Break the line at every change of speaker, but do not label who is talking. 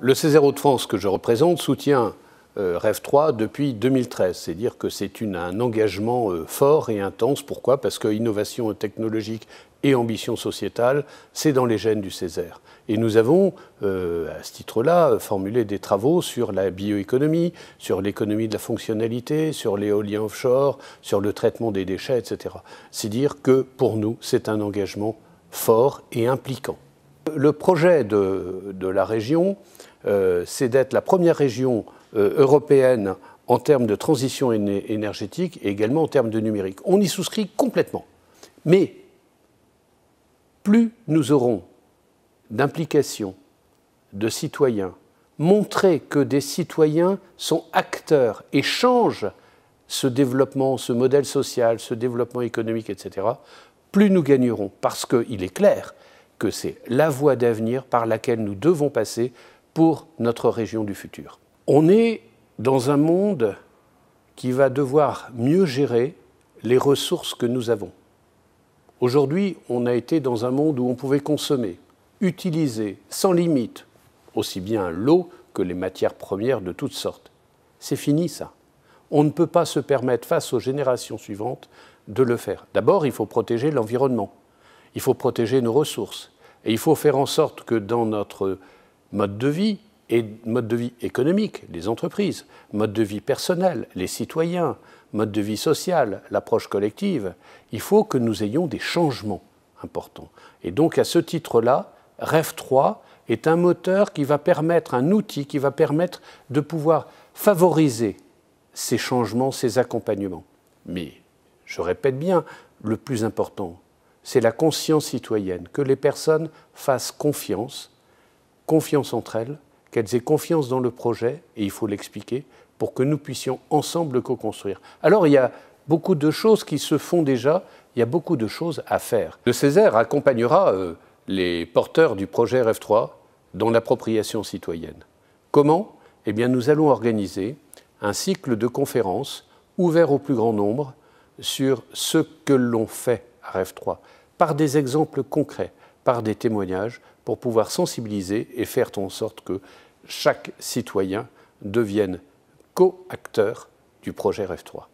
Le Césaire Hauts-de-France que je représente soutient REV 3 depuis 2013. C'est dire que c'est un engagement fort et intense. Pourquoi? Parce que innovation technologique et ambition sociétale, c'est dans les gènes du Césaire. Et nous avons, à ce titre-là, formulé des travaux sur la bioéconomie, sur l'économie de la fonctionnalité, sur l'éolien offshore, sur le traitement des déchets, etc. C'est dire que, pour nous, c'est un engagement fort et impliquant. Le projet de la région, c'est d'être la première région européenne en termes de transition énergétique et également en termes de numérique. On y souscrit complètement. Mais plus nous aurons d'implication de citoyens, montrer que des citoyens sont acteurs et changent ce développement, ce modèle social, ce développement économique, etc., plus nous gagnerons. Parce qu'il est clair que c'est la voie d'avenir par laquelle nous devons passer pour notre région du futur. On est dans un monde qui va devoir mieux gérer les ressources que nous avons. Aujourd'hui, on a été dans un monde où on pouvait consommer, utiliser sans limite, aussi bien l'eau que les matières premières de toutes sortes. C'est fini ça. On ne peut pas se permettre, face aux générations suivantes, de le faire. D'abord, il faut protéger l'environnement, il faut protéger nos ressources, et il faut faire en sorte que dans notre mode de vie, et mode de vie économique, les entreprises, mode de vie personnel, les citoyens, mode de vie social, l'approche collective, il faut que nous ayons des changements importants. Et donc, à ce titre-là, REV 3 est un moteur qui va permettre, un outil qui va permettre de pouvoir favoriser ces changements, ces accompagnements. Mais, je répète bien, le plus important, c'est la conscience citoyenne, que les personnes fassent confiance entre elles, qu'elles aient confiance dans le projet, et il faut l'expliquer, pour que nous puissions ensemble le co-construire. Alors, il y a beaucoup de choses qui se font déjà, il y a beaucoup de choses à faire. Le Césaire accompagnera les porteurs du projet REV 3 dans l'appropriation citoyenne. Comment? Eh bien, nous allons organiser un cycle de conférences ouvert au plus grand nombre sur ce que l'on fait à REV 3, par des exemples concrets, par des témoignages, pour pouvoir sensibiliser et faire en sorte que chaque citoyen devienne co-acteur du projet REV 3.